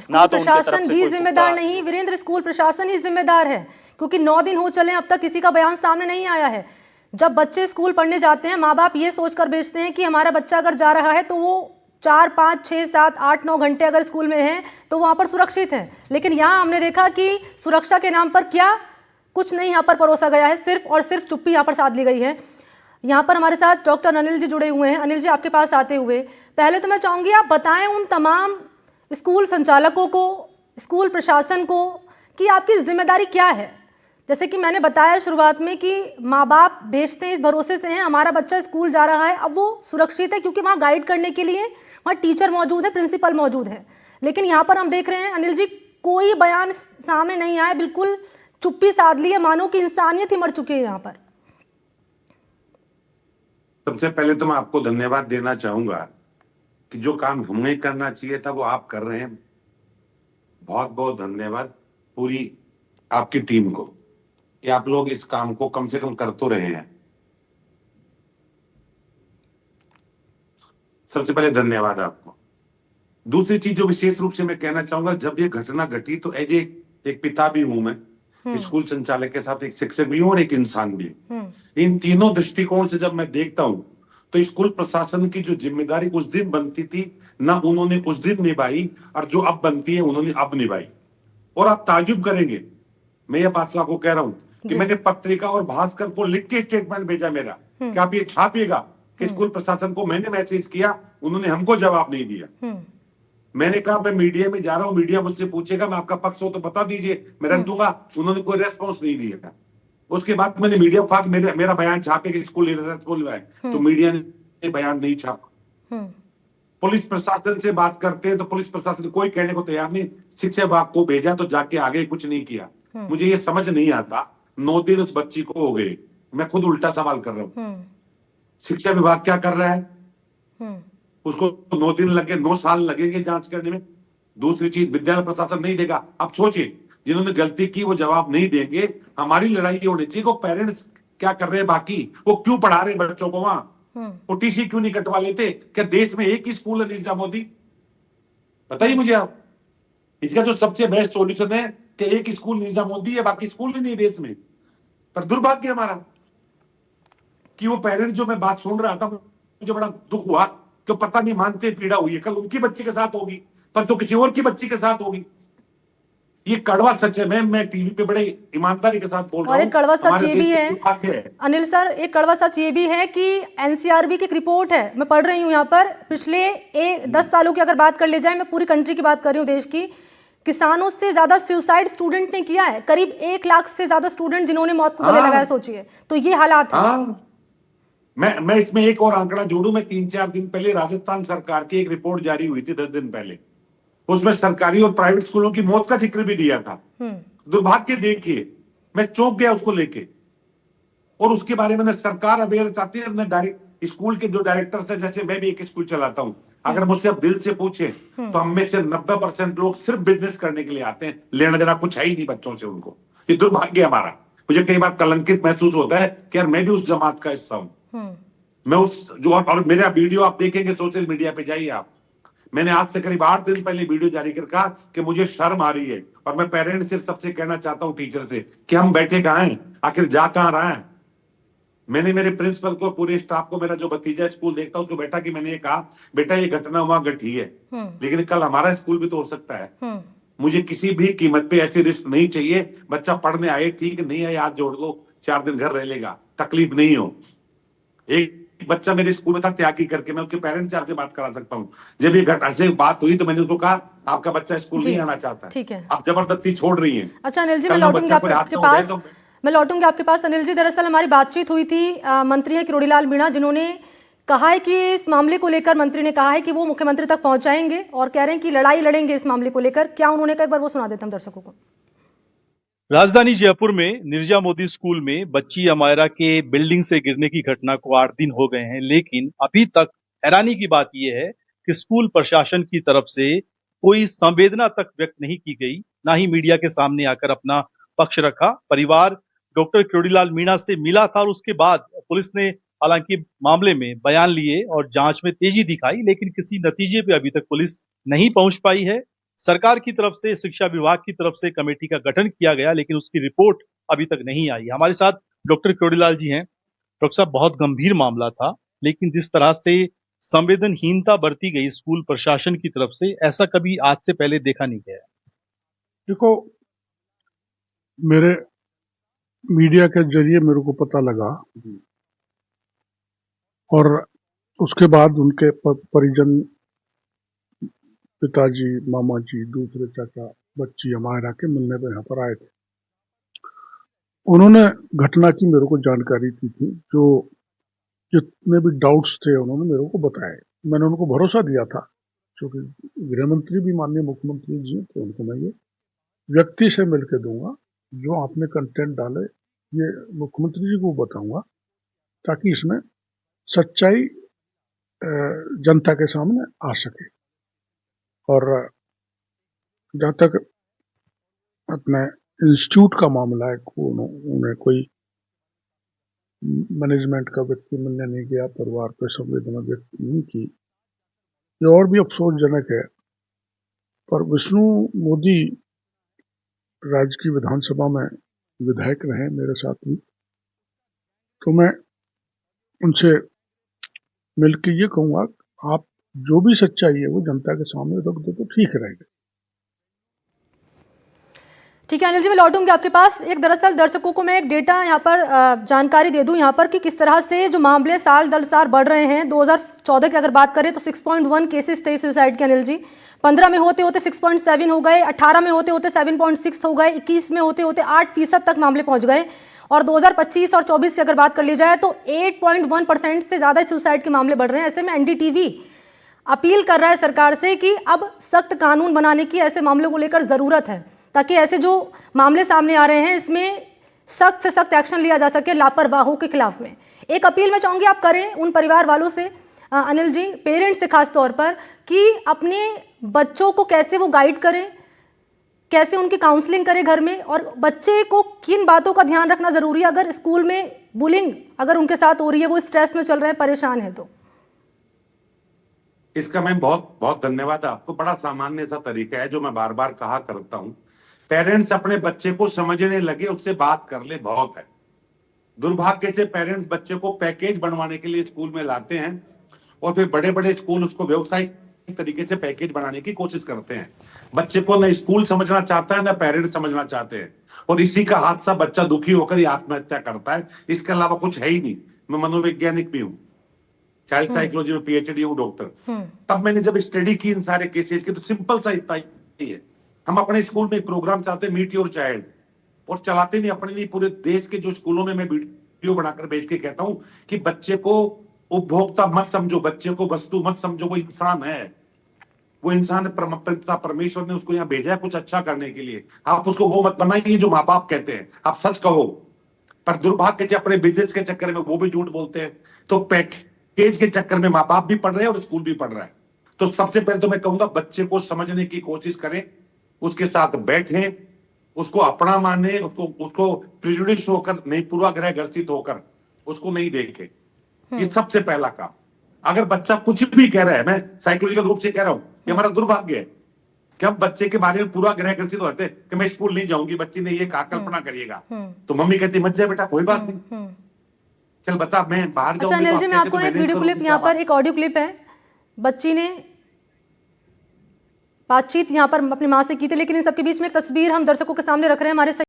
ना स्कूल तो उनके तरफ प्रशासन से भी कोई जिम्मेदार नहीं वीरेंद्र, स्कूल प्रशासन ही जिम्मेदार है, क्योंकि 9 दिन हो चले अब तक किसी का बयान सामने नहीं आया है। जब बच्चे स्कूल पढ़ने जाते हैं, माँ बाप ये सोचकर भेजते हैं कि हमारा बच्चा अगर जा रहा है तो वो 4, 5, 6, 7, 8, 9 घंटे अगर स्कूल में है तो वहाँ पर सुरक्षित है। लेकिन यहाँ हमने देखा कि सुरक्षा के नाम पर क्या कुछ नहीं यहाँ पर परोसा गया है, सिर्फ और सिर्फ चुप्पी यहाँ पर साध ली गई है। यहाँ पर हमारे साथ डॉक्टर अनिल जी जुड़े हुए हैं। अनिल जी, आपके पास आते हुए पहले तो मैं चाहूँगी आप बताएं उन तमाम स्कूल संचालकों को, स्कूल प्रशासन को कि आपकी जिम्मेदारी क्या है। जैसे कि मैंने बताया शुरुआत में कि माँ बाप भेजते हैं इस भरोसे से हैं हमारा बच्चा स्कूल जा रहा है, अब वो सुरक्षित है क्योंकि वहाँ गाइड करने के लिए वहाँ टीचर मौजूद है, प्रिंसिपल मौजूद है। लेकिन यहाँ पर हम देख रहे हैं अनिल जी, कोई बयान सामने नहीं आया, बिल्कुल चुप्पी साध ली है, मानो कि इंसानियत ही मर चुकी है यहाँ पर। सबसे पहले तो मैं आपको धन्यवाद देना चाहूंगा कि जो काम हमें करना चाहिए था वो आप कर रहे हैं। बहुत बहुत धन्यवाद पूरी आपकी टीम को कि आप लोग इस काम को कम से कम कर तो रहे हैं। सबसे पहले धन्यवाद आपको। दूसरी चीज जो विशेष रूप से मैं कहना चाहूंगा, जब ये घटना घटी तो एज एक पिता भी हूं मैं, स्कूल संचालक के साथ एक शिक्षक भी हूं और एक इंसान भी हूं। इन तीनों दृष्टिकोण से जब मैं देखता हूं तो स्कूल प्रशासन की जो जिम्मेदारी उस दिन बनती थी ना उन्होंने उस दिन निभाई, और जो अब बनती है उन्होंने अब निभाई। और आप ताजुब करेंगे, मैं ये बात आपको कह रहा हूं कि मैंने पत्रिका और भास्कर को लिख के स्टेटमेंट भेजा मेरा कि आप ये छापिएगा कि स्कूल प्रशासन को मैंने मैसेज किया, उन्होंने हमको जवाब नहीं दिया। मैंने कहा मैं मीडिया में जा रहा हूं, मीडिया मुझसे पूछेगा, मैं आपका पक्ष हो तो बता दीजिए, मैं रख दूंगा। उन्होंने कोई रेस्पॉन्स नहीं दिया। उसके बाद मैंने मीडिया को कहा कि मेरा बयान छापे कि स्कूल रिस्पॉन्सिबल है, तो मीडिया ने बयान नहीं छापा। पुलिस प्रशासन से बात करते हैं तो पुलिस प्रशासन कोई कहने को तैयार नहीं। शिक्षा विभाग को भेजा तो जाके आगे कुछ नहीं किया। मुझे ये समझ नहीं आता, 9 दिन उस बच्ची को हो गए, मैं खुद उल्टा सवाल कर रहा हूँ, शिक्षा विभाग क्या कर रहा है? उसको 9 दिन लगे, 9 साल लगेंगे जांच करने में। दूसरी चीज, विद्यालय प्रशासन नहीं देगा। अब सोचिए, जिन्होंने गलती की वो जवाब नहीं देंगे। हमारी लड़ाई ये होनी चाहिए, वो पेरेंट्स क्या कर रहे हैं, बाकी वो क्यों पढ़ा रहे हैं बच्चों को वहां, वो टीसी क्यों नहीं कटवा लेते? क्या देश में एक ही स्कूल है नीरजा मोदी? बताइए मुझे आप। इसका जो सबसे बेस्ट सॉल्यूशन है कि एक स्कूल नीरजा मोदी है, बाकी स्कूल ही नहीं देश में। पर दुर्भाग्य हमारा कि वो पेरेंट्स, जो मैं बात सुन रहा था, मुझे बड़ा दुख हुआ कि पता नहीं मानते, पीड़ा हुई है। कल उनकी बच्ची के साथ होगी, पर तो किसी और की बच्ची के साथ होगी। ये कड़वा सच है। मैं टीवी पे बड़े ईमानदारी के साथ बोल रहा हूं। और एक कड़वा सच ये भी है अनिल सर, एक कड़वा सच ये भी है कि एनसीआरबी की एक रिपोर्ट है, मैं पढ़ रही हूँ यहाँ पर, पिछले 10 सालों की अगर बात कर ली जाए, मैं पूरी कंट्री की बात कर रही हूँ, देश की, किसानों से ज्यादा सुसाइड स्टूडेंट ने किया है। करीब 1 लाख से ज्यादा स्टूडेंट जिन्होंने मौत को गले लगाया, सोचिए। तो ये हालात है। मैं इसमें एक और आंकड़ा जोड़ू। मैं 3-4 दिन पहले राजस्थान सरकार की एक रिपोर्ट जारी हुई थी, 10 दिन पहले, उसमें सरकारी और प्राइवेट स्कूलों की मौत का जिक्र भी दिया था। दुर्भाग्य देखिए, मैं चौंक गया उसको लेके। और उसके बारे में सरकार अवेयर चाहती है, डायरेक्ट स्कूल के जो डायरेक्टर है, जैसे मैं भी एक स्कूल चलाता हूँ, अगर मुझसे अब दिल से पूछे तो हम में से 90% लोग सिर्फ बिजनेस करने के लिए आते हैं, लेना देना कुछ है ही नहीं बच्चों से उनको। ये दुर्भाग्य हमारा। मुझे कई बार कलंकित महसूस होता है कि यार मैं भी उस जमात का हिस्सा हूं। मैं उस जो, और मेरा वीडियो आप देखेंगे सोशल मीडिया पे, जाइए आप, मैंने आज से करीब 8 दिन पहले वीडियो जारी कर कहा कि मुझे शर्म आ रही है। और मैं पेरेंट्स से सबसे कहना चाहता हूं, टीचर से, कि हम बैठे कहां हैं, आखिर जा कहां रहा है। मैंने मेरे प्रिंसिपल को, पूरे स्टाफ को, मेरा जो भतीजा स्कूल देखता है उसको बैठा कि मैंने ये कहा, बेटा ये घटना वहां घटी है, लेकिन कल हमारा स्कूल भी तो हो सकता है। मुझे किसी भी कीमत पे ऐसी रिस्क नहीं चाहिए। बच्चा पढ़ने आए ठीक, नहीं आए हाथ जोड़ लो, 4 दिन घर रह लेगा, तकलीफ नहीं हो। एक बच्चा मेरे स्कूल में था, त्यागी करके, मैं उसके पेरेंट्स से आपसे बात करा सकता हूँ। जब ये ऐसे बात हुई तो मैंने उसको कहा आपका बच्चा स्कूल नहीं आना चाहता है, ठीक है, आप जबरदस्ती छोड़ रही हैं। अच्छा अनिल जी, मैं लौटूंगी आपके पास। अनिल जी, दरअसल हमारी बातचीत हुई थी, मंत्री है किरोड़ीलाल मीणा, जिन्होंने कहा है कि इस मामले को लेकर मंत्री ने कहा है कि वो मुख्यमंत्री तक पहुंचाएंगे और कह रहे हैं कि लड़ाई लड़ेंगे इस मामले को लेकर। क्या उन्होंने कहा, एक बार वो सुना देते हम दर्शकों को। राजधानी जयपुर में नीरजा मोदी स्कूल में बच्ची अमायरा के बिल्डिंग से गिरने की घटना को 8 दिन हो गए हैं, लेकिन अभी तक हैरानी की बात यह है कि स्कूल प्रशासन की तरफ से कोई संवेदना तक व्यक्त नहीं की गई, ना ही मीडिया के सामने आकर अपना पक्ष रखा। परिवार डॉक्टर किरोड़ीलाल मीणा से मिला था और उसके बाद पुलिस ने हालांकि मामले में बयान लिए और जांच में तेजी दिखाई, लेकिन किसी नतीजे पे अभी तक पुलिस नहीं पहुंच पाई है। सरकार की तरफ से, शिक्षा विभाग की तरफ से कमेटी का गठन किया गया, लेकिन उसकी रिपोर्ट अभी तक नहीं आई। हमारे साथ डॉक्टर क्रोडीलाल जी हैं। डॉक्टर साहब, बहुत गंभीर मामला था, लेकिन जिस तरह से संवेदनहीनता बरती गई स्कूल प्रशासन की तरफ से, ऐसा कभी आज से पहले देखा नहीं गया। देखो, मेरे मीडिया के जरिए मेरे को पता लगा और उसके बाद उनके परिजन, पिताजी, मामा जी, दूसरे चाचा, बच्ची हमारा के मिलने पे यहाँ पर आए थे। उन्होंने घटना की मेरे को जानकारी दी थी। जो जितने भी डाउट्स थे उन्होंने मेरे को बताए। मैंने उनको भरोसा दिया था, क्योंकि गृह मंत्री भी माननीय मुख्यमंत्री जी, तो उनको मैं ये व्यक्ति से मिलकर दूंगा, जो आपने कंटेंट डाले ये मुख्यमंत्री जी को बताऊंगा, ताकि इसमें सच्चाई जनता के सामने आ सके। और जहाँ तक अपने इंस्टीट्यूट का मामला है, उन्हें कोई मैनेजमेंट का व्यक्ति मिलने नहीं गया, परिवार पर संवेदना व्यक्त नहीं की, ये और भी अफसोसजनक है। पर विष्णु मोदी राज्य की विधानसभा में विधायक रहे मेरे साथ भी, तो मैं उनसे मिलकर ये कहूंगा, आप जो भी सच्चाई है वो जनता के सामने रख दो तो ठीक रहेगा। ठीक है अनिल जी, मैं लौटूंगी आपके पास। एक दरअसल दर्शकों को मैं एक डेटा यहाँ पर जानकारी दे दूं यहाँ पर कि किस तरह से जो मामले साल दर साल बढ़ रहे हैं। 2014 की अगर बात करें तो 6.1 केसेस थे सुसाइड के अनिल जी। 15 में होते होते 6.7 हो गए, 18 में होते होते 7.6 हो गए, 21 में होते होते 8% तक मामले पहुंच गए, और 2025 और 24 की अगर बात कर ली जाए तो 8.1% से ज़्यादा सुसाइड के मामले बढ़ रहे हैं। ऐसे में एनडीटीवी अपील कर रहा है सरकार से कि अब सख्त कानून बनाने की ऐसे मामलों को लेकर ज़रूरत है, ताकि ऐसे जो मामले सामने आ रहे हैं इसमें सख्त से सख्त एक्शन लिया जा सके लापरवाहों के खिलाफ में। एक अपील मैं चाहूँगी आप करें उन परिवार वालों से अनिल जी, पेरेंट्स से खास तौर पर, कि अपने बच्चों को कैसे वो गाइड करें, कैसे उनकी काउंसलिंग करें घर में, और बच्चे को किन बातों का ध्यान रखना ज़रूरी है अगर स्कूल में बुलिंग अगर उनके साथ हो रही है, वो स्ट्रेस में चल रहे हैं, परेशान है तो। इसका मैं बहुत बहुत धन्यवाद आपको। बड़ा सामान्य सा तरीका है जो मैं बार बार कहा करता हूं, पेरेंट्स अपने बच्चे को समझने लगे, उससे बात कर ले, बहुत है। दुर्भाग्य से पेरेंट्स बच्चे को पैकेज बनवाने के लिए स्कूल में लाते हैं और फिर बड़े बड़े स्कूल उसको व्यवसायिक तरीके से पैकेज बनाने की कोशिश करते हैं। बच्चे को न स्कूल समझना चाहता है, न पेरेंट्स समझना चाहते हैं, और इसी का हादसा बच्चा दुखी होकर ही आत्महत्या करता है। इसके अलावा कुछ है ही नहीं। मैं मनोवैज्ञानिक भी हूँ, चाइल्ड साइकोलॉजी में पीएचडी हूँ, डॉक्टर। तब मैंने जब स्टडी की इन सारे केसेस की, तो सिंपल सा इतना ही है। हम अपने स्कूल में प्रोग्राम चाहते हैं, मीट योर चाइल्ड, और चलाते नहीं अपने नहीं, पूरे देश के जो स्कूलों में मैं वीडियो बनाकर भेज के कहता हूं कि बच्चे को उपभोक्ता मत समझो, बच्चे को वस्तु मत समझो, वो इंसान है। वो इंसान पिता परमेश्वर ने उसको यहाँ भेजा है कुछ अच्छा करने के लिए। आप उसको वो मत बनाइए जो माँ बाप कहते हैं, आप सच कहो। पर दुर्भाग्य से अपने बिजनेस के चक्कर में वो भी झूठ बोलते हैं। तो पैकेज के चक्कर में माँ बाप भी पढ़ रहे हैं और स्कूल भी पढ़ रहा है। तो सबसे पहले तो मैं कहूंगा, बच्चे को समझने की कोशिश करें, उसके साथ बैठें, उसको अपना माने, उसको प्रिजुडिस होकर नहीं, पूर्वाग्रह ग्रसित होकर उसको नहीं देखे। ये सबसे पहला काम। अगर बच्चा कुछ भी कह रहा है, मैं साइकोलॉजिकल रूप से कह रहा हूं, ये हमारा दुर्भाग्य है कि हम बच्चे के बारे में पूर्वाग्रह ग्रसित होते हैं कि मैं स्कूल नहीं जाऊंगी, बच्ची ने ये कहा, कल्पना करिएगा, तो मम्मी कहती मत जा बेटा, कोई बात नहीं, चल बता मैं बाहर जाऊंगी। अच्छा अनिल जी, मैं आपको एक वीडियो क्लिप, यहाँ पर एक ऑडियो क्लिप है, बच्ची ने बातचीत यहाँ पर अपनी माँ से की थी, लेकिन इन सबके बीच में एक तस्वीर हम दर्शकों के सामने रख रहे हैं। हमारे